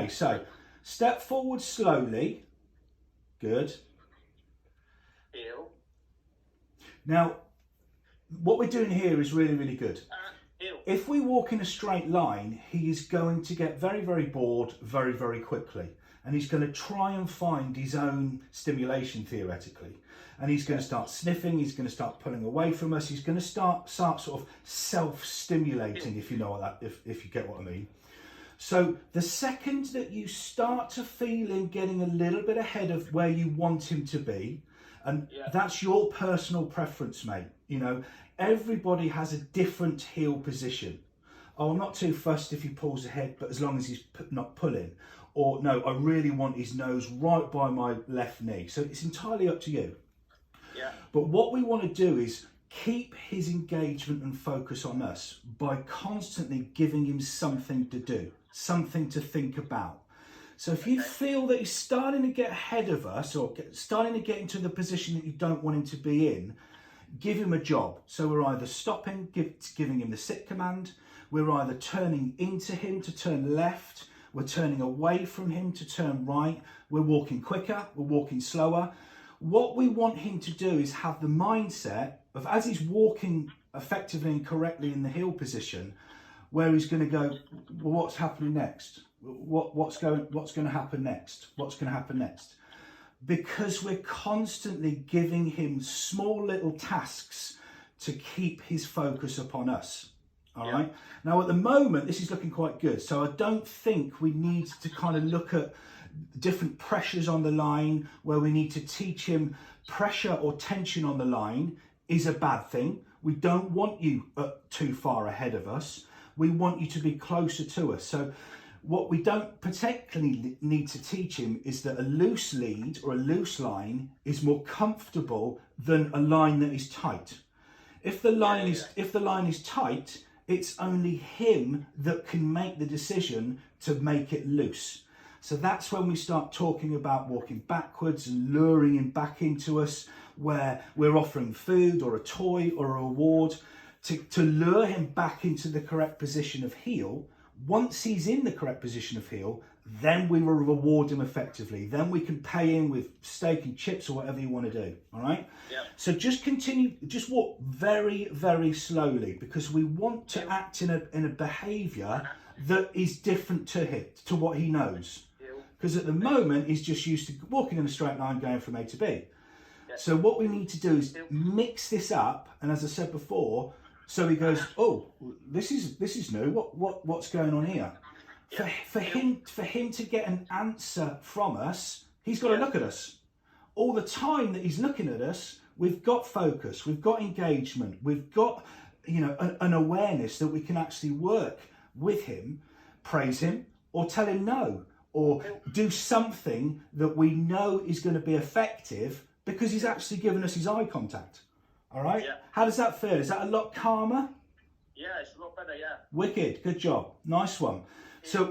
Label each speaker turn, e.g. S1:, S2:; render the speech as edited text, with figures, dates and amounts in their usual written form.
S1: Okay, so step forward slowly. Good.
S2: Heel.
S1: Now, what we're doing here is really, really good.
S2: Heel.
S1: If we walk in a straight line, he is going to get very, very bored very, very quickly. And he's going to try and find his own stimulation, theoretically. And he's going to start sniffing, he's going to start pulling away from us, he's going to start sort of self-stimulating, if you know what that, if you get what I mean. So the second that you start to feel him getting a little bit ahead of where you want him to be, and that's your personal preference, mate. You know, everybody has a different heel position. Oh, I'm not too fussed if he pulls ahead, but as long as he's not pulling. Or no, I really want his nose right by my left knee. So it's entirely up to you.
S2: Yeah.
S1: But what we want to do is keep his engagement and focus on us by constantly giving him something to do, something to think about. So if you feel that he's starting to get ahead of us or starting to get into the position that you don't want him to be in, give him a job. So we're either stopping, giving him the sit command, we're either turning into him to turn left, we're turning away from him to turn right, we're walking quicker, we're walking slower. What we want him to do is have the mindset of, as he's walking effectively and correctly in the heel position, where he's going to go, well, what's happening next? What's going to happen next? What's going to happen next? Because we're constantly giving him small little tasks to keep his focus upon us. All right. Now, at the moment, this is looking quite good. So I don't think we need to kind of look at different pressures on the line where we need to teach him pressure or tension on the line is a bad thing. We don't want you too far ahead of us. We want you to be closer to us. So what we don't particularly need to teach him is that a loose lead or a loose line is more comfortable than a line that is tight. If the line is tight, it's only him that can make the decision to make it loose. So that's when we start talking about walking backwards and luring him back into us, where we're offering food or a toy or a reward to lure him back into the correct position of heel. Once he's in the correct position of heel, then we will reward him effectively. Then we can pay him with steak and chips or whatever you want to do. All right?
S2: Yeah.
S1: So just continue, just walk very, very slowly, because we want to act in a behaviour that is different to him, to what he knows. Because at the moment, he's just used to walking in a straight line going from A to B. So what we need to do is mix this up, and as I said before, so he goes, oh, this is new. What's going on here? For him to get an answer from us, he's got to look at us. All the time that he's looking at us, we've got focus, we've got engagement, we've got, you know, an awareness that we can actually work with him, praise him, or tell him no, or do something that we know is going to be effective because he's actually given us his eye contact. All right?
S2: Yeah.
S1: How does that feel? Is that a lot calmer?
S2: Yeah, it's a lot better, yeah.
S1: Wicked. Good job. Nice one. So